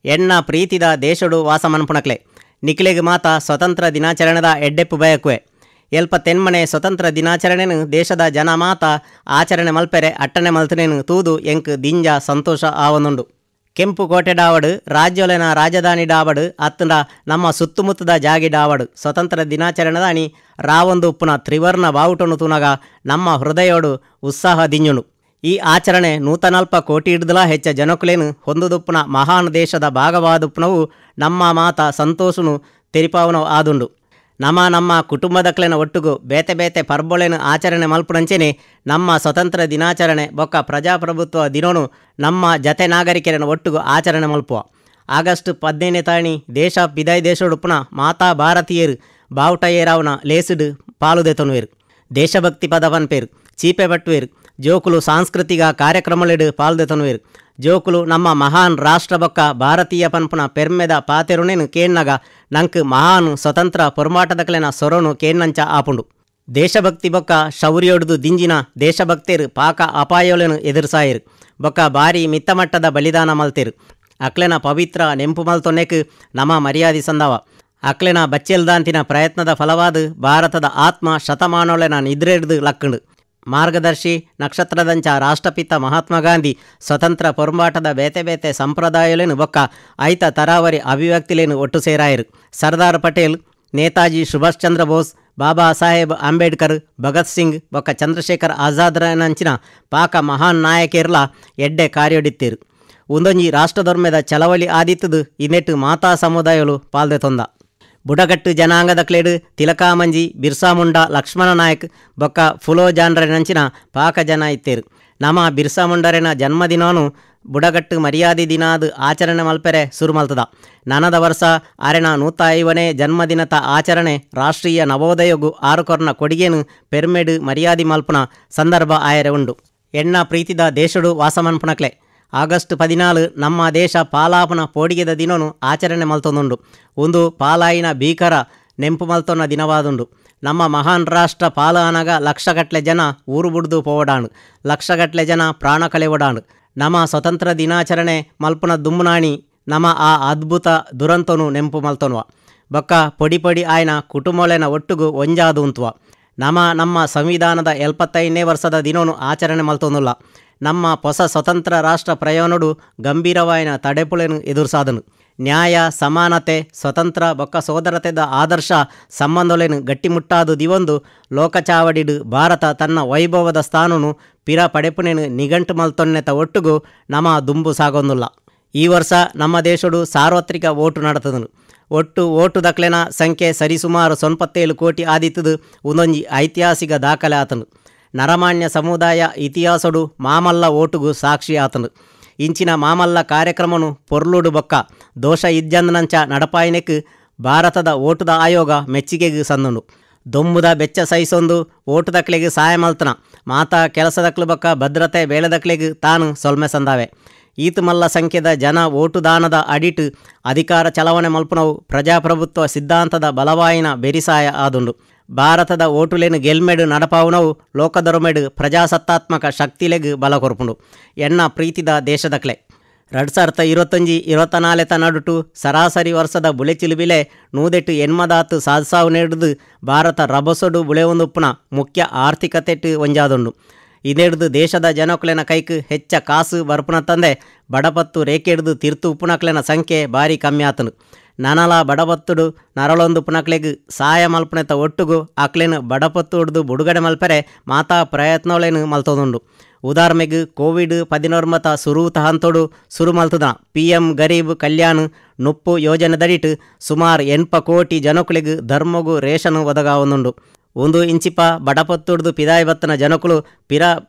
ಎಣ್ಣ ಪ್ರೀತಿದ ದೇಶಡು ವಾಸ ಮನ್ಪುಣಕ್ಲೆ ನಿಖಿಲೆಗೆ ಮಾತ ಸ್ವತಂತ್ರ ದಿನಾಚರಣೆದ ಎಡ್ಡೆಪ್ಪು ಬಯಕುವೆ ಎಲ್ಪ ತೆನ್ಮನೆ ಸ್ವತಂತ್ರ ದಿನಾಚರಣೆನು ದೇಶದ ಜನ ಮಾತ ಆಚರಣೆ ಮಲ್ಪೆರೆ ಅಟ್ಟನೆ ಮಲ್ತನೇನು ತೂದು ಎಂಕ್ ದಿಂಜ ಸಂತೋಷ ಆವನುಂಡು. ಕೆಂಪು ಕೋಟೆ ಡಾವಡು ರಾಜ್ಯೋಲೆನ ರಾಜಧಾನಿ ಡಾವಡು ಅತ್ತಂಡ ನಮ್ಮ ಸುತ್ತಮುತ್ತದ ಜಾಗಿ ಡಾವಡು ಸ್ವತಂತ್ರ ದಿನಾಚರಣೆದ ಅಣಿ ರಾವೊಂದು ಉಪ್ಪುನ ತ್ರಿವರ್ಣ ಬಾವುಟನು ತೂನಗ ನಮ್ಮ ಹೃದಯೋಡು ಉತ್ಸಾಹ ದಿಂಜುನು. ಈ ಆಚರಣೆ 140 ಕೋಟಿ ಹಿಡ್ದಲ ಹೆಚ್ಚ ಜನಕುಲೇನು ಹೊಂದುದುಪ್ಪುನ ಮಹಾನ್ ದೇಶದ ಭಾಗವಾದುಪ್ಪುನವು ನಮ್ಮ ಮಾತ ಸಂತೋಷನು ತೆರಿಪಾವನವು ಆದುಂಡು. ನಮ್ಮ ಕುಟುಂಬದಕ್ಲೆನ ಒಟ್ಟುಗು ಬೇತೆ ಬೇತೆ ಪರ್ಬೊಳೆನು ಆಚರಣೆ ಮಲ್ಪುನಂಚೆನೆ ನಮ್ಮ ಸ್ವತಂತ್ರ ದಿನಾಚರಣೆ ಬೊಕ್ಕ ಪ್ರಜಾಪ್ರಭುತ್ವ ದಿನೋನು ನಮ್ಮ ಜತೆ ನಾಗರಿಕರನ್ನು ಒಟ್ಟುಗು ಆಚರಣೆ ಮಲ್ಪುವ. ಆಗಸ್ಟ್ 15 ತಾಣಿ ದೇಶ ಪಿದಾಯಿ ದೇಶಡುಪ್ಪುನ ಮಾತಾ ಭಾರತೀಯರು ಬಾವುಟ ಏರಾವನ ಲೇಸುಡು ಪಾಲುದೆತೊನುವೇರು. ದೇಶಭಕ್ತಿ ಪದವನ್ ಪೇರು ಚೀಪೆ ಬಟ್ಟುವೇರು. ಜೋಕುಲು ಸಾಂಸ್ಕೃತಿಕ ಕಾರ್ಯಕ್ರಮಲೆಡು ಪಾಲ್ದೆತೊನುವೇರು. ಜೋಕುಲು ನಮ್ಮ ಮಹಾನ್ ರಾಷ್ಟ್ರ ಬೊಕ್ಕ ಭಾರತೀಯ ಪನ್ಪುನ ಪೆರ್ಮೆದ ಪಾತೆರುನೇನು ಕೇನ್ನಗ ನಂಕ್ ಮಹಾನ್ ಸ್ವತಂತ್ರ ಪೊರ್ಮಾಟದಕ್ಲೆನ ಸೊರನು ಕೇನ್ನಂಚ ಆಪುಂಡು. ದೇಶಭಕ್ತಿ ಬೊಕ್ಕ ಶೌರ್ಯೊಡ್ದು ದಿಂಜಿನ ದೇಶಭಕ್ತೇರು ಪಾಕ ಅಪಾಯೋಲೆನು ಎದುರುಸಾಯಿರು ಬೊಕ್ಕ ಭಾರಿ ಮಿತ್ತಮಟ್ಟದ ಬಲಿದಾನ ಮಲ್ತೇರು. ಅಕ್ಲೆನ ಪವಿತ್ರ ನೆಂಪು ಮಲ್ತೊನ್ನೆಕ್ ನಮ್ಮ ಮರ್ಯಾದಿ ಸಂದವ. ಅಕ್ಲೆನ ಬಚ್ಚೆಲ್ದಾಂತಿನ ಪ್ರಯತ್ನದ ಫಲವಾದ ಭಾರತದ ಆತ್ಮ ಶತಮಾನೋಳೆನ ನಿದ್ರೆಡ್ದು ಲಕ್ಕಂಡು. ಮಾರ್ಗದರ್ಶಿ ನಕ್ಷತ್ರದಂಚ ರಾಷ್ಟ್ರಪಿತ ಮಹಾತ್ಮ ಗಾಂಧಿ ಸ್ವತಂತ್ರ ಪೊರ್ಮಾಟದ ಬೇತೆ ಬೇತೆ ಸಂಪ್ರದಾಯಲೇನು ಬೊಕ್ಕ ಐತ ತರಾವರಿ ಅಭಿವ್ಯಕ್ತಿಲೇನು ಒಟ್ಟು ಸೇರಾಯಿರು. ಸರ್ದಾರ್ ಪಟೇಲ್, ನೇತಾಜಿ ಸುಭಾಷ್ ಚಂದ್ರ ಬೋಸ್, ಬಾಬಾ ಸಾಹೇಬ್ ಅಂಬೇಡ್ಕರ್, ಭಗತ್ ಸಿಂಗ್ ಬೊಕ್ಕ ಚಂದ್ರಶೇಖರ್ ಆಜಾದ್ರನಂಚಿನ ಪಾಕ ಮಹಾನ್ ನಾಯಕೇರ್ಲ ಎಡ್ಡೆ ಕಾರ್ಯೊಡಿತ್ತೇರು. ಒಂದೊಂಜಿ ರಾಷ್ಟ್ರಧರ್ಮದ ಚಳವಳಿ ಆದಿತ್ತದು ಇನ್ನೆಟ್ಟು ಮಾತಾ ಸಮುದಾಯಲು ಪಾಲ್ದೆತೊಂದ. ಬುಡಗಟ್ಟು ಜನಾಂಗದ ಕ್ಲೇಡು ತಿಲಕಾಮಂಜಿ, ಬಿರ್ಸಾ ಮುಂಡಾ, ಲಕ್ಷ್ಮಣ ನಾಯಕ್ ಬೊಕ್ಕ ಫುಲೋ ಜಾನ್ರನಂಚಿನ ಪಾಕ ಜನ ಇತ್ತೇರು. ನಮ್ಮ ಬಿರ್ಸಾ ಮುಂಡರೆನ ಜನ್ಮದಿನವನು ಬುಡಗಟ್ಟು ಮರ್ಯಾದಿ ದಿನಾದು ಆಚರಣೆ ಮಲ್ಪೆರೆ ಸುರು ಮಲ್ತದ. ನನದ ವರ್ಷ ಅರೆನ 150ನೇ ಜನ್ಮದಿನದ ಆಚರಣೆ ರಾಷ್ಟ್ರೀಯ ನವೋದಯಗೂ ಆರುಕೊರ್ನ ಕೊಡುಗೆನು ಪೆರ್ಮೆಡು ಮರ್ಯಾದಿ ಮಲ್ಪುನ ಸಂದರ್ಭ ಆಯರೆ ಉಂಡು. ಎಣ್ಣ ಪ್ರೀತಿದ ದೇಶಡು ವಾಸ ಮನ್ಪುಣಕ್ಲೆ ಆಗಸ್ಟ್ 14 ನಮ್ಮ ದೇಶ ಪಾಲಾಪನ ಪೋಡಿಗೆದ ದಿನನು ಆಚರಣೆ ಮಲ್ತೊಂದುಂಡು. ಒಂದು ಪಾಲಾಯಿನ ಭೀಕರ ನೆಂಪು ಮಲ್ತೊನ್ನ ದಿನವಾದುಂಡು. ನಮ್ಮ ಮಹಾನ್ ರಾಷ್ಟ್ರ ಪಾಲಾನಗ ಲಕ್ಷಗಟ್ಲೆ ಜನ ಊರು ಬುಡ್ದು ಪೋವಡಾಂಡು, ಲಕ್ಷಗಟ್ಲೆ ಜನ ಪ್ರಾಣ ಕಳೆವಡಾಂಡು. ನಮ್ಮ ಸ್ವತಂತ್ರ ದಿನಾಚರಣೆ ಮಲ್ಪುನ ದುಮ್ಮುನಾಣಿ ನಮ್ಮ ಆ ಅದ್ಭುತ ದುರಂತನು ನೆಂಪು ಮಲ್ತೊನ್ವ ಬೊಕ್ಕ ಪೊಡಿ ಪೊಡಿ ಆಯ್ನ ಕುಟುಂಬಳೆನ ಒಟ್ಟುಗು ಒಂಜಾದು ಉಂತ್ವ. ನಮ್ಮ ಸಂವಿಧಾನದ 75ನೇ ವರ್ಷದ ದಿನೋನು ಆಚರಣೆ ಮಲ್ತೊಂದುಲ್ಲ. ನಮ್ಮ ಹೊಸ ಸ್ವತಂತ್ರ ರಾಷ್ಟ್ರ ಪ್ರಯಾಣಡು ಗಂಭೀರವಾಯಿನ ತಡೆಪುಳೆನು ಎದುರುಸಾದನು. ನ್ಯಾಯ, ಸಮಾನತೆ, ಸ್ವತಂತ್ರ ಬೊಕ್ಕ ಸೋದರತೆದ ಆದರ್ಶ ಸಂಬಂಧೊಲೆನು ಗಟ್ಟಿಮುಟ್ಟಾದು ದಿವೊಂದು ಲೋಕಚಾವಡಿಡು ಭಾರತ ತನ್ನ ವೈಭವದ ಸ್ಥಾನನು ಪಿರ ಪಡೆಪುನೆನು ನಿಘಂಟು ಮಲ್ತೊನ್ನೆತ ಒಟ್ಟುಗು ನಮ್ಮ ದುಂಬು ಸಾಗೊಂದುಲ್ಲ. ಈ ವರ್ಷ ನಮ್ಮ ದೇಶಡು ಸಾರ್ವತ್ರಿಕ ಓಟು ನಡತದನು. ಒಟ್ಟು ಓಟು ದಕ್ಲೆನ ಸಂಖ್ಯೆ ಸರಿಸುಮಾರು 97 ಕೋಟಿ ಆದಿತ್ತದು ಒಂದೊಂಜಿ ಐತಿಹಾಸಿಕ ದಾಖಲೆ ಆತನು. ನರಮಾನ್ಯ ಸಮುದಾಯ ಇತಿಹಾಸಡು ಮಾಮಲ್ಲ ಓಟುಗು ಸಾಕ್ಷಿ ಆತನು. ಇಂಚಿನ ಮಾಮಲ್ಲ ಕಾರ್ಯಕ್ರಮನು ಪೊರ್ಲುಡು ಬೊಕ್ಕ ದೋಷ ಇಜ್ಜಂದನಂಚ ನಡಪಾಯಿನೆಕ್ ಭಾರತದ ಓಟುದ ಆಯೋಗ ಮೆಚ್ಚುಗೆಗೆ ಸಂದುಂಡು. ದೊಂಬುದ ಬೆಚ್ಚ ಸಹಿಸೊಂದು ಓಟು ದಕ್ಲೆಗೆ ಸಹಾಯ ಮಲ್ತನ ಮಾತಾ ಕೆಲಸದಕ್ಲು ಬೊಕ್ಕ ಭದ್ರತೆ ಬೇಳೆದಕ್ಲೆಗೆ ತಾನು ಸೊಲ್ಮೆ ಸಂದಾವೆ. ಈತ ಮಲ್ಲ ಸಂಖ್ಯೆದ ಜನ ಓಟು ದಾನದ ಅಡಿಟ್ ಅಧಿಕಾರ ಚಲಾವಣೆ ಮಲ್ಪುನವು ಪ್ರಜಾಪ್ರಭುತ್ವ ಸಿದ್ಧಾಂತದ ಬಲವಾಯಿನ ಬೆರಿಸಾಯ ಆದುಂಡು. ಭಾರತದ ಓಟುಲೆನು ಗೆಲ್ಮೆಡು ನಡಪಾವುನವು ಲೋಕದೊರಮೆಡು ಪ್ರಜಾಸತ್ತಾತ್ಮಕ ಶಕ್ತಿಲೆಗ್ ಬಲ ಕೊರ್ಪುಂಡು. ಎಣ್ಣ ಪ್ರೀತಿದ ದೇಶದಕ್ಲೆ 2025-24 ನಡುಟು ಸರಾಸರಿ ವರ್ಷದ ಬುಳೆ ಚಿಲುಬಿಲೆ 180 ಸಾಧಿಸಾವು ನೀಡುದು ಭಾರತ ರಭಸೊಡು ಬುಳೆವೊಂದುಪ್ಪುನ ಮುಖ್ಯ ಆರ್ಥಿಕತೆಟ್ಟು ಒಂಜಾದುಂಡು. ಇದೇಡ್ದು ದೇಶದ ಜನಕುಲೆನ ಕೈಕ್ ಹೆಚ್ಚ ಕಾಸು ಬರ್ಪುನ ತಂದೆ ಬಡಪತ್ತು ರೇಖೆಡ್ದು ತಿರ್ತು ಉಪ್ಪುನಕ್ಲೆನ ಸಂಖ್ಯೆ ಭಾರಿ ಕಮ್ಮಿ ಆತನು. ನನಲ ಬಡಪತ್ತುಡು ನರಳೊಂದು ಪುನಕ್ಲೆಗ್ ಸಹಾಯ ಮಲ್ಪನೆತ ಒಟ್ಟುಗು ಅಕ್ಲೆನು ಬಡಪತ್ತು ಹಿಡ್ದು ಬುಡುಗಡೆ ಮಲ್ಪರೆ ಮಾತಾ ಪ್ರಯತ್ನೋಳೆನು ಮಲ್ತೊಂದುಂಡು. ಉದಾಹರಣೆಗೆ ಕೋವಿಡ್-19 ಸುರೂತ ಹಂತೋಡು ಸುರು ಮಲ್ತದ PM ಗರೀಬ್ ಕಲ್ಯಾಣ್ ನುಪ್ಪು ಯೋಜನೆದಡಿಟ್ ಸುಮಾರು 80 ಕೋಟಿ ಜನಕುಲಿಗ್ ಧರ್ಮಗು ರೇಷನ್ ಒದಗಾವೊಂದುಂಡು. ಒಂದು ಇಂಚಿಪ ಬಡಪತ್ತುಡ್ದು ಪಿದಾಯಿ ಬತ್ತನ ಜನಕುಲು ಪಿರ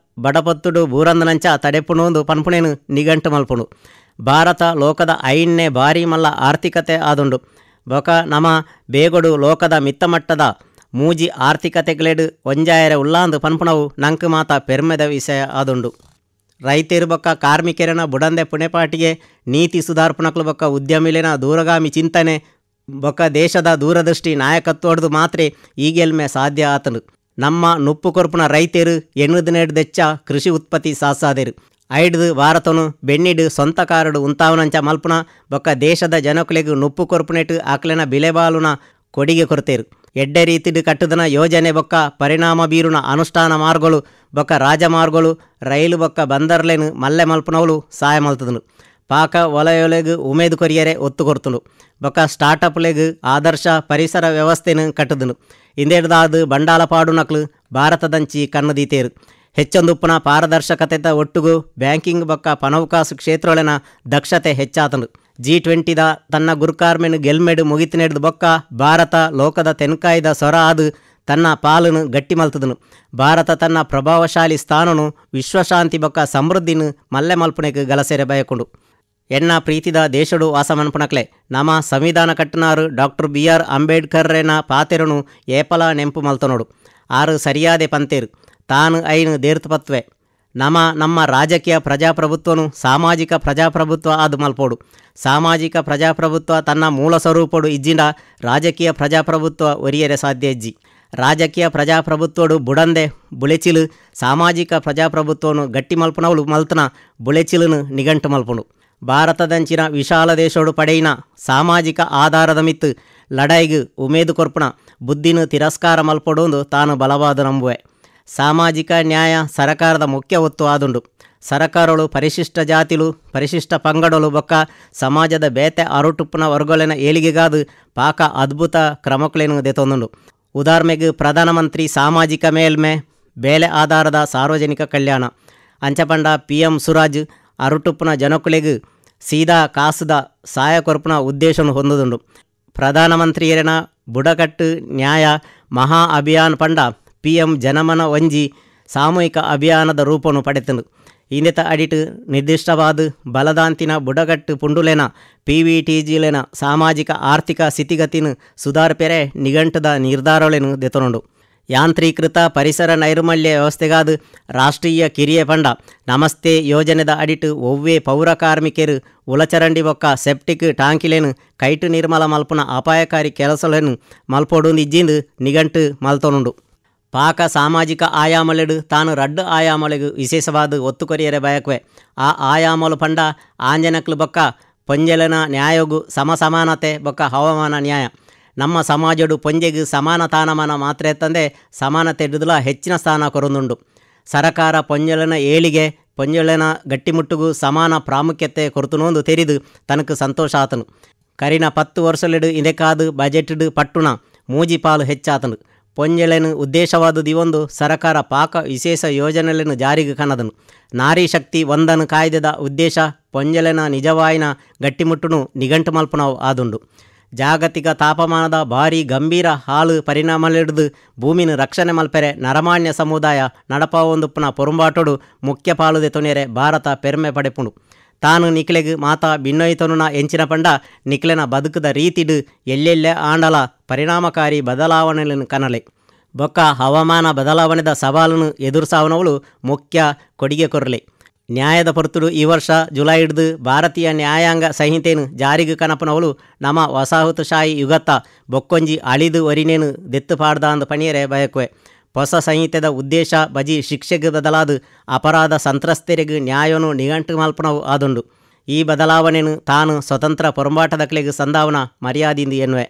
ಬಡಪತ್ತುಡು ಬೂರಂದನಂಚ ತಡೆಪುಣೊಂದು ಪನ್ಪುಣೇನು ನಿಘಂಟು ಮಲ್ಪುಂಡು. ಭಾರತ ಲೋಕದ 5ನೇ ಭಾರಿ ಮಲ್ಲ ಆರ್ಥಿಕತೆ ಆದುಂಡು. ಬೊಕ ನಮ ಬೇಗೊಡು ಲೋಕದ ಮಿತ್ತಮಟ್ಟದ ಮೂಜಿ ಆರ್ಥಿಕತೆಗ್ಲೆಡು ಒಂಜಾಯರೆ ಉಲ್ಲಾಂದು ಪನ್ಪುಣವು ನಂಕು ಮಾತ ಪೆರ್ಮೆದ ವಿಷಯ ಆದುಂಡು. ರೈತರು ಬೊಕ್ಕ ಕಾರ್ಮಿಕರನ ಬುಡಂದೆ ಪುಣೆಪಾಟಿಗೆ ನೀತಿ ಸುಧಾರ್ಪಣಕ್ಲು ಬೊಕ್ಕ ಉದ್ಯಮಿಲೆನ ದೂರಗಾಮಿ ಚಿಂತನೆ ಬೊಕ್ಕ ದೇಶದ ದೂರದೃಷ್ಟಿ ನಾಯಕತ್ವಡ್ದು ಮಾತ್ರ ಈಗೆಲ್ಮೆ ಸಾಧ್ಯ ಆತನು. ನಮ್ಮ ನುಪ್ಪು ಕೊರ್ಪುನ ರೈತರು 8 ದೆಚ್ಚ ಕೃಷಿ ಉತ್ಪತ್ತಿ ಸಾಸಾದೆರು. ಐಡ್ದು ಭಾರತನು ಬೆನ್ನಿಡು ಸೊಂತ ಕಾರಡು ಉಂತಾವನಂಚ ಮಲ್ಪುನ ಬೊಕ್ಕ ದೇಶದ ಜನಕುಲೆಗೂ ನುಪ್ಪು ಕೊರ್ಪುನೆಟ್ ಆಕ್ಲೆನ ಬಿಲೆಬಾಲುನ ಕೊಡಿಗೆ ಕೊರತೇರು. ಎಡ್ಡೆ ರೀತಿಡು ಕಟ್ಟುದನ ಯೋಜನೆ ಬೊಕ್ಕ ಪರಿಣಾಮ ಬೀರುನ ಅನುಷ್ಠಾನ ಮಾರ್ಗಗಳು ಬೊಕ್ಕ ರಾಜಮಾರ್ಗಗಳು ರೈಲು ಬೊಕ್ಕ ಬಂದರ್ಲೆನು ಮಲ್ಲೆ ಮಲ್ಪುನವಳು ಸಹಾಯ ಮಲ್ತದನು. ಪಾಕ ವಲಯೊಲೆಗೂ ಉಮೇದು ಕೊರಿಯರೆ ಒತ್ತು ಕೊರ್ತುಂಡು ಬೊಕ್ಕ ಸ್ಟಾರ್ಟಪ್ಲೆಗೂ ಆದರ್ಶ ಪರಿಸರ ವ್ಯವಸ್ಥೆನು ಕಟ್ಟುದನು. ಇಂದೇಡ್ದಾದು ಬಂಡಾಲ ಪಾಡುನಕ್ಲು ಭಾರತದಂಚಿ ಕಣ್ಣು ದೀತೇರು. ಹೆಚ್ಚೊಂದುಪ್ಪುನ ಪಾರದರ್ಶಕತೆದ ಒಟ್ಟುಗೂ ಬ್ಯಾಂಕಿಂಗ್ ಬೊಕ್ಕ ಪಣವಕಾಸು ಕ್ಷೇತ್ರೊಳೆನ ದಕ್ಷತೆ ಹೆಚ್ಚಾತನು. G20ದ ತನ್ನ ಗುರುಕಾರ್ಮೆನು ಗೆಲ್ಮೆಡು ಮುಗಿತಿನೆಡ್ದು ಬೊಕ್ಕ ಭಾರತ ಲೋಕದ ತೆನ್ಕಾಯ್ದ ಸೊರ ಆದು ತನ್ನ ಪಾಲನು ಗಟ್ಟಿ ಮಲ್ತದನು. ಭಾರತ ತನ್ನ ಪ್ರಭಾವಶಾಲಿ ಸ್ಥಾನನು ವಿಶ್ವಶಾಂತಿ ಬೊಕ್ಕ ಸಮೃದ್ಧಿನು ಮಲ್ಲೆ ಮಲ್ಪುನೆಗೆ ಗಲಸೆರೆ ಬಯಕೊಂಡು ಎನ್ನ ಪ್ರೀತಿದ ದೇಶಡು ವಾಸ ಮನ್ಪುನಕ್ಲೆ ನಮ್ಮ ಸಂವಿಧಾನ ಕಟ್ಟನಾರು ಡಾಕ್ಟರ್ BR ಅಂಬೇಡ್ಕರ್ರೆನ ಪಾತೆರನು ಏಪಲ ನೆಂಪು ಮಲ್ತನೋಡು. ಆರು ಸರಿಯಾದೆ ಪಂತೇರು ತಾನು ಐನು ದೇರ್ತಪತ್ವೆ ನಮ್ಮ ರಾಜಕೀಯ ಪ್ರಜಾಪ್ರಭುತ್ವನು ಸಾಮಾಜಿಕ ಪ್ರಜಾಪ್ರಭುತ್ವ ಆದು ಮಲ್ಪೋಡು. ಸಾಮಾಜಿಕ ಪ್ರಜಾಪ್ರಭುತ್ವ ತನ್ನ ಮೂಲ ಸ್ವರೂಪಡು ಇಜ್ಜಿಂಡ ರಾಜಕೀಯ ಪ್ರಜಾಪ್ರಭುತ್ವ ಒರಿಯರೆ ಸಾಧ್ಯ ಇಜ್ಜಿ. ರಾಜಕೀಯ ಪ್ರಜಾಪ್ರಭುತ್ವಡು ಬುಡಂದೆ ಬುಳೆಚಿಲು ಸಾಮಾಜಿಕ ಪ್ರಜಾಪ್ರಭುತ್ವನು ಗಟ್ಟಿ ಮಲ್ಪುನವಳು ಮಲ್ತನ ಬುಳೆಚಿಲುನು ನಿಘಂಟು ಮಲ್ಪುಂಡು. ಭಾರತದಂಚಿನ ವಿಶಾಲ ದೇಶೋಡು ಪಡೆಯಿನ ಸಾಮಾಜಿಕ ಆಧಾರದ ಮಿತ್ತು ಲಡಾಯಿಗು ಉಮೇದು ಕೊರ್ಪುನ ಬುದ್ಧಿನು ತಿರಸ್ಕಾರ ಮಲ್ಪಡೋದು ತಾನು ಬಲವಾದ ನಂಬುವೆ. ಸಾಮಾಜಿಕ ನ್ಯಾಯ ಸರಕಾರದ ಮುಖ್ಯ ಒತ್ತು ಆದುಂಡು. ಸರಕಾರಗಳು ಪರಿಶಿಷ್ಟ ಜಾತಿಲು ಪರಿಶಿಷ್ಟ ಪಂಗಡಲು ಬೊಕ್ಕ ಸಮಾಜದ ಬೇತೆ ಅರುಟುಪ್ಪುನ ವರ್ಗೊಲೆನ ಏಳಿಗೆಗಾದು ಪಾಕ ಅದ್ಭುತ ಕ್ರಮಕ್ಕಳೇನು ದೆತೊಂದುಂಡು. ಉದಾಹರಣೆಗೆ ಪ್ರಧಾನಮಂತ್ರಿ ಸಾಮಾಜಿಕ ಮೇಲ್ಮೆ ಬೇಲೆ ಆಧಾರದ ಸಾರ್ವಜನಿಕ ಕಲ್ಯಾಣ ಅಂಚಪಂಡ PM ಸುರಾಜ್ ಅರುಟುಪ್ಪುನ ಜನಕುಲೆಗೂ ಸೀದಾ ಕಾಸುದ ಸಹಾಯ ಕೊರ್ಪುನ ಉದ್ದೇಶನು ಹೊಂದುದುಂಡು. ಪ್ರಧಾನಮಂತ್ರಿಯರನ ಬುಡಕಟ್ಟು ನ್ಯಾಯ ಮಹಾ ಅಭಿಯಾನ್ ಪಂಡ PM ಜನಮನ ಒಂಜಿ ಸಾಮೂಹಿಕ ಅಭಿಯಾನದ ರೂಪನು ಪಡೆತನು. ಇಂದೆತ ಅಡಿಟ್ ನಿರ್ದಿಷ್ಟವಾದ ಬಲದಾಂತಿನ ಬುಡಗಟ್ಟು ಪುಂಡುಲೆನ PVTGಲೆನ ಸಾಮಾಜಿಕ ಆರ್ಥಿಕ ಸ್ಥಿತಿಗತಿನು ಸುಧಾರ್ಪೆರೆ ನಿಘಂಟದ ನಿರ್ಧಾರಳೆನು ದೆತನುಂಡು. ಯಾಂತ್ರೀಕೃತ ಪರಿಸರ ನೈರ್ಮಲ್ಯ ವ್ಯವಸ್ಥೆಗಾದ ರಾಷ್ಟ್ರೀಯ ಕಿರಿಯ ಪಂಡ ನಮಸ್ತೆ ಯೋಜನೆದ ಅಡಿಟ್ ಒವ್ವೇ ಪೌರ ಕಾರ್ಮಿಕರು ಉಲಚರಂಡಿ ಬೊಕ್ಕ ಸೆಪ್ಟಿಕ್ ಟಾಂಕಿಲೇನು ಕೈಟು ನಿರ್ಮಲ ಮಲ್ಪುನ ಅಪಾಯಕಾರಿ ಕೆಲಸಗಳನ್ನು ಮಲ್ಪೊಡುಂದು ಇಜ್ಜಿಂದು ನಿಘಂಟು ಮಲ್ತೊನುಂಡು. ಪಾಕ ಸಾಮಾಜಿಕ ಆಯಾಮಲೆಡು ತಾನು ರಡ್ಡು ಆಯಾಮಲೆಗೂ ವಿಶೇಷವಾದ ಒತ್ತು ಕೊರಿಯರೆ ಬಯಕುವೆ. ಆ ಆಯಾಮಲು ಪಂಡ ಆಂಜನಕ್ಲು ಬೊಕ್ಕ ಪೊಂಜೆಲನ ನ್ಯಾಯಗೂ ಸಮಸಮಾನತೆ ಬೊಕ್ಕ ಹವಾಮಾನ ನ್ಯಾಯ. ನಮ್ಮ ಸಮಾಜಡು ಪೊಂಜೆಗೂ ಸಮಾನ ತಾನಮಾನ ಮಾತ್ರ ತಂದೆ ಸಮಾನತೆ ಹಿಡಿದುಲ ಹೆಚ್ಚಿನ ಸ್ಥಾನ ಕೊರೊಂದುಂಡು. ಸರಕಾರ ಪೊಂಜೆಲನ ಏಳಿಗೆ ಪೊಂಜೆಲನ ಗಟ್ಟಿಮುಟ್ಟುಗೂ ಸಮಾನ ಪ್ರಾಮುಖ್ಯತೆ ಕೊರತುನೊಂದು ತೆರಿದು ತನಕು ಸಂತೋಷ ಆತನು. ಕರಿನ 10 ವರ್ಷಲೆಡು ಇದಕ್ಕಾದು ಬಜೆಟ್ಡು ಪಟ್ಟುನ ಮೂಜಿಪಾಲು ಹೆಚ್ಚಾತನು. ಪೊಂಜೆಳೆನು ಉದ್ದೇಶವಾದುದು ಇವೊಂದು ಸರಕಾರ ಪಾಕ ವಿಶೇಷ ಯೋಜನೆಗಳನ್ನು ಜಾರಿಗೆ ಕನದನು. ನಾರಿ ಶಕ್ತಿ ಒಂದನು ಕಾಯ್ದೆದ ಉದ್ದೇಶ ಪೊಂಜೆಲೆನ ನಿಜವಾಯಿನ ಗಟ್ಟಿಮುಟ್ಟುನು ನಿಘಂಟು ಮಲ್ಪುನವು ಆದುಂಡು. ಜಾಗತಿಕ ತಾಪಮಾನದ ಭಾರಿ ಗಂಭೀರ ಹಾಲು ಪರಿಣಾಮಲಿಡಿದು ಭೂಮಿನ ರಕ್ಷಣೆ ಮಲ್ಪೆರೆ ನರಮಾನ್ಯ ಸಮುದಾಯ ನಡಪಾವೊಂದುಪ್ಪುನ ಪೊರುಂಬಾಟೋಡು ಮುಖ್ಯ ಪಾಲುದೆ ತೊನೆರೆ ಭಾರತ ಪೆರ್ಮೆ ಪಡೆಪುಂಡು. ತಾನು ನಿಕ್ಲೆಗ್ ಮಾತ ಭಿನ್ನೋಯ್ತನುನ ಎಂಚಿನ ಪಂಡ ನಿಕ್ಲೆನ ಬದುಕದ ರೀತಿಡು ಎಲ್ಲೆಲ್ಲೇ ಆಂಡಲ ಪರಿಣಾಮಕಾರಿ ಬದಲಾವಣೆಗಳನ್ನು ಕನಲೆ ಬೊಕ್ಕ ಹವಾಮಾನ ಬದಲಾವಣೆದ ಸವಾಲನ್ನು ಎದುರಿಸಾವನವಳು ಮುಖ್ಯ ಕೊಡುಗೆ ಕೊರಲೆ. ನ್ಯಾಯದ ಪೊರ್ತುಡು ಈ ವರ್ಷ ಜುಲೈ ಹಿಡಿದು ಭಾರತೀಯ ನ್ಯಾಯಾಂಗ ಸಂಹಿತೆಯನ್ನು ಜಾರಿಗೆ ಕನಪನವಳು ನಮ್ಮ ವಸಾಹತುಶಾಹಿ ಯುಗತ್ತ ಬೊಕ್ಕೊಂಜಿ ಅಳಿದು ಒರಿನೇನು ದೆತ್ತು ಪಾಡ್ದ ಅಂದು ಪಣಿಯರೆ ಬಯಕುವೆ. ಹೊಸ ಸಂಹಿತೆದ ಉದ್ದೇಶ ಬಜಿ ಶಿಕ್ಷೆಗೆ ಬದಲಾದ ಅಪರಾಧ ಸಂತ್ರಸ್ತೆರೆಗೆ ನ್ಯಾಯವನ್ನು ನಿಘಂಟು ಮಲ್ಪನವು ಆದುಂಡು. ಈ ಬದಲಾವಣೆಯನ್ನು ತಾನು ಸ್ವತಂತ್ರ ಪೊರಂಬಾಟದಕ್ಲೆಗೆ ಸಂದಾವನ ಮರ್ಯಾದಿಂದ ಎನ್ನುವೆ.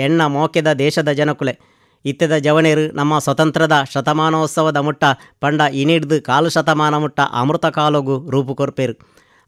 ಎಣ್ಣ ಮೋಕೆದ ದೇಶದ ಜನಕುಲೆ ಇತ್ತೆದ ಜವನೇರು ನಮ್ಮ ಸ್ವತಂತ್ರದ ಶತಮಾನೋತ್ಸವದ ಮುಟ್ಟ ಪಂಡ ಇನಿಡ್ದು ಕಾಲು ಶತಮಾನ ಮುಟ್ಟ ಅಮೃತ ಕಾಲೋಗು ರೂಪು ಕೊರ್ಪೇರು.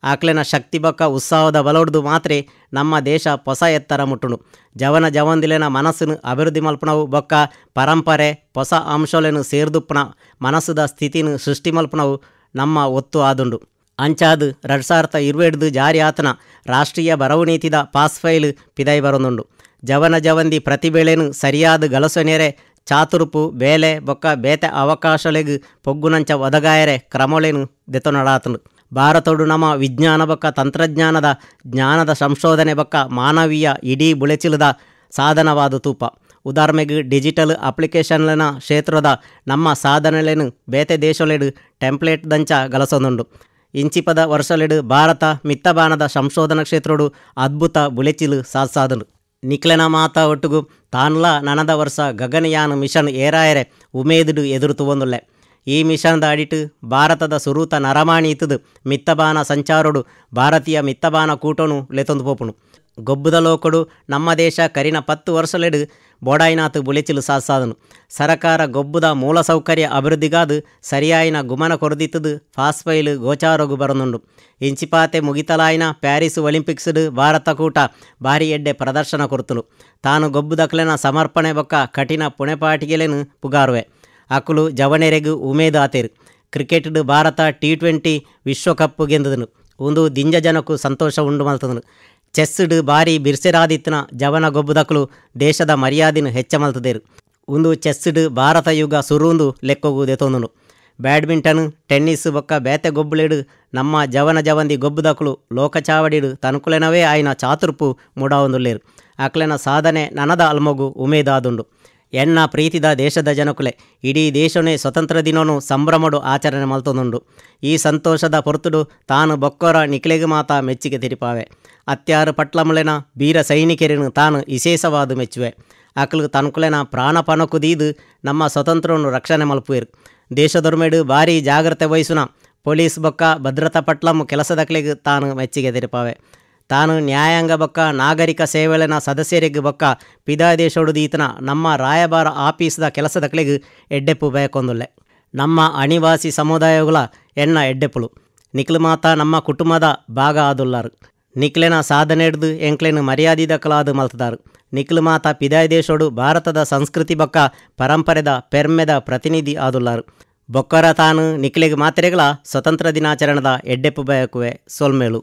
ಆಕ್ಲೆನ ಶಕ್ತಿ ಬೊಕ್ಕ ಉತ್ಸಾಹದ ಬಲೊಡ್ದು ಮಾತ್ರೆ ನಮ್ಮ ದೇಶ ಹೊಸ ಎತ್ತರ ಮುಟ್ಟುನು. ಜವನ ಜವಂದಿಲೆನ ಮನಸ್ಸನ್ನು ಅಭಿವೃದ್ಧಿ ಮಲ್ಪನವು ಬೊಕ್ಕ ಪರಂಪರೆ ಹೊಸ ಅಂಶಲೆನು ಸೇರ್ದುಪ್ಪನ ಮನಸ್ಸುದ ಸ್ಥಿತಿನು ಸೃಷ್ಟಿ ಮಲ್ಪನವು ನಮ್ಮ ಒತ್ತು ಆದುಂಡು. ಅಂಚಾದು 2027 ಜಾರಿ ಆತನ ರಾಷ್ಟ್ರೀಯ ಬರವು ನೀತಿದ ಪಾಸ್ ಫೈಲ್ ಪಿದೈ ಬರೊಂದುಂಡು. ಜವನ ಜವಂದಿ ಪ್ರತಿಭೆಳೆನು ಸರಿಯಾದ ಗಲಸೊನೆರೆ ಚಾತುರುಪು ಬೇಲೆ ಬೊಕ್ಕ ಬೇತೆ ಅವಕಾಶಲೆಗು ಪೊಗ್ಗುನಂಚ ಒದಗಾಯರೆ ಕ್ರಮೊಳೆನು ದೆತೊನಡಾತನು. ಭಾರತಡು ನಮ್ಮ ವಿಜ್ಞಾನ ಬೊಕ್ಕ ತಂತ್ರಜ್ಞಾನದ ಜ್ಞಾನದ ಸಂಶೋಧನೆ ಬೊಕ್ಕ ಮಾನವೀಯ ಇಡೀ ಬುಳೆಚಿಲದ ಸಾಧನವಾದ ತೂಪ. ಉದಾಹರಣೆಗೆ ಡಿಜಿಟಲ್ ಅಪ್ಲಿಕೇಶನ್ಲನ ಕ್ಷೇತ್ರದ ನಮ್ಮ ಸಾಧನೆಲೆನು ಬೇತೆ ದೇಶಲೆಡು ಟೆಂಪ್ಲೇಟ್ ದಂಚ ಗಲಸೊಂದುಂಡು. ಇಂಚಿಪದ ವರ್ಷಲೆಡು ಭಾರತ ಮಿತ್ತಬಾನದ ಸಂಶೋಧನಾ ಕ್ಷೇತ್ರಡು ಅದ್ಭುತ ಬುಳೆಚಿಲು ಸಾಧನು. ನಿಕ್ಲೆನ ಮಾತ ಒಟ್ಟುಗು ತಾನ್ಲ ನನದ ವರ್ಷ ಗಗನಯಾನ ಮಿಷನ್ ಏರಾಯರೆ ಉಮೇದುಡು ಎದುರು ತುವೊಂದುಲ್ಲೆ. ಈ ಮಿಷನ್ದ ಅಡಿಟ್ ಭಾರತದ ಸುರೂತ ನರಮಾಣಿ ಇತ್ತದು ಮಿತ್ತಬಾನ ಸಂಚಾರೊಡು ಭಾರತೀಯ ಮಿತ್ತಬಾನ ಕೂಟನು ಲೆತೊಂದು ಪೋಪುಣು. ಗೊಬ್ಬುದ ಲೋಕಡು ನಮ್ಮ ದೇಶ ಕರಿನ 10 ವರ್ಷಲೆಡು ಬೋಡಾಯಿನಾತು ಬುಲೆಚಿಲು ಸಾಧನು. ಸರಕಾರ ಗೊಬ್ಬುದ ಮೂಲಸೌಕರ್ಯ ಅಭಿವೃದ್ಧಿಗಾದು ಸರಿಯಾಯಿನ ಗುಮನ ಕೊರದಿತ್ತದು ಫಾಸ್ಫೈಲ್ ಗೋಚಾರಗು ಬರನುಂಡು. ಇಂಚಿಪಾತೆ ಮುಗಿತಲಾಯಿನ ಪ್ಯಾರಿಸ್ ಒಲಿಂಪಿಕ್ಸ್ಡು ಭಾರತ ಕೂಟ ಭಾರಿ ಎಡ್ಡೆ ಪ್ರದರ್ಶನ ಕೊರ್ತುಲು. ತಾನು ಗೊಬ್ಬುದಕ್ಲೆನ ಸಮರ್ಪಣೆ ಬೊಕ್ಕ ಕಠಿಣ ಪುಣೆಪಾಟಿಗೆಲೆನು ಪುಗಾರುವೆ. ಅಕುಲು ಜವನೆರೆಗು ಉಮೇದು ಆತೇರು. ಕ್ರಿಕೆಟ್ಡು ಭಾರತ T20 ವಿಶ್ವಕಪ್ ಗೆಂದದನು. ಒಂದು ದಿಂಜ ಜನಕ್ಕೂ ಸಂತೋಷ ಉಂಡು ಮಲ್ತದನು. ಚೆಸ್ಡು ಬಾರಿ ಬಿರ್ಸೆರಾದಿತ್ತಿನ ಜವನ ಗೊಬ್ಬುದಕ್ಕಲು ದೇಶದ ಮರ್ಯಾದಿನ ಹೆಚ್ಚ ಮಲ್ತದೇರು. ಒಂದು ಚೆಸ್ಡು ಭಾರತ ಯುಗ ಸುರುಂದು ಲೆಕ್ಕೊಗು ದೆತೊಂದುಂಡು. ಬ್ಯಾಡ್ಮಿಂಟನ್ ಟೆನ್ನಿಸ್ ಬೊಕ್ಕ ಬೇತೆ ಗೊಬ್ಬುಲೆಡು ನಮ್ಮ ಜವನ ಜವಂದಿ ಗೊಬ್ಬುದಕ್ಕಲು ಲೋಕಚಾವಡಿಡು ತನುಕುಲೆನವೇ ಆಯ್ನ ಚಾತುರ್ಪು ಮುಡಾವೊಂದುಲ್ಲೇರು. ಅಕ್ಲೆನ ಸಾಧನೆ ನನದ ಅಲ್ಮಗು ಉಮೇದಾದುಂಡು. ಎನ್ನ ಪ್ರೀತಿದ ದೇಶದ ಜನಕುಲೆ ಇಡೀ ದೇಶನೇ ಸ್ವತಂತ್ರ ದಿನನು ಸಂಭ್ರಮಡು ಆಚರಣೆ ಮಲ್ತೊಂದುಂಡು. ಈ ಸಂತೋಷದ ಪೊರ್ತುಡು ತಾನು ಬೊಕ್ಕೊರ ನಿಕ್ಲೆಗೆ ಮಾತ ಮೆಚ್ಚಿಗೆ ತಿರಿಪಾವೆ. ಅತ್ಯಾರು ಪಟ್ಲಮುಲೆನ ಬೀರ ಸೈನಿಕರಿನು ತಾನು ವಿಶೇಷವಾದು ಮೆಚ್ಚುವೆ. ಅಕ್ಲು ತನ್ಕುಲೆನ ಪ್ರಾಣಪಣಕುದೀದು ನಮ್ಮ ಸ್ವತಂತ್ರವನ್ನು ರಕ್ಷಣೆ ಮಲ್ಪುವೆರು. ದೇಶದೊರ್ಮೆಡು ಭಾರಿ ಜಾಗ್ರತೆ ವಹಿಸುನ ಪೊಲೀಸ್ ಬೊಕ್ಕ ಭದ್ರತಾ ಪಟ್ಲಮ್ಮು ಕೆಲಸದಕ್ಲೆಗೆ ತಾನು ಮೆಚ್ಚಿಗೆ ತಿರಿಪಾವೆ. ತಾನು ನ್ಯಾಯಾಂಗ ಬೊಕ್ಕ ನಾಗರಿಕ ಸೇವೆಲೆನ ಸದಸ್ಯರಿಗೆ ಬೊಕ್ಕ ಪಿದಾಯ ದೇಶೋಡು ಈತನ ನಮ್ಮ ರಾಯಭಾರ ಆಫೀಸ್ದ ಕೆಲಸದಕ್ಲೆಗೆ ಎಡ್ಡೆಪ್ಪು ಬಯಕೊಂದುಲ್ಲೆ. ನಮ್ಮ ಅನಿವಾಸಿ ಸಮುದಾಯಗಳ ಎಣ್ಣ ಎಡ್ಡೆಪ್ಪುಲು ನಿಕ್ಲು ಮಾತ ನಮ್ಮ ಕುಟುಂಬದ ಭಾಗ ಆದುಲ್ಲಾರು. ನಿಕ್ಲೆನ ಸಾಧನೆ ಹಿಡ್ದು ಎಂಕ್ಲೆನು ಮರ್ಯಾದಿದಕ್ಕಲಾದು ಮಲ್ತದಾರು. ನಿಕ್ಲು ಮಾತ ಪಿದಾಯ ದೇಶೋಡು ಭಾರತದ ಸಂಸ್ಕೃತಿ ಬೊಕ್ಕ ಪರಂಪರೆದ ಪೆರ್ಮೆದ ಪ್ರತಿನಿಧಿ ಆದುಲ್ಲಾರು. ಬೊಕ್ಕರ ತಾನು ನಿಕ್ಲೆಗೆ ಮಾತ್ರೆಗಳ ಸ್ವತಂತ್ರ ದಿನಾಚರಣದ ಎಡ್ಡೆಪ್ಪು ಬಯಕುವೆ ಸೊಲ್ಮೇಲು.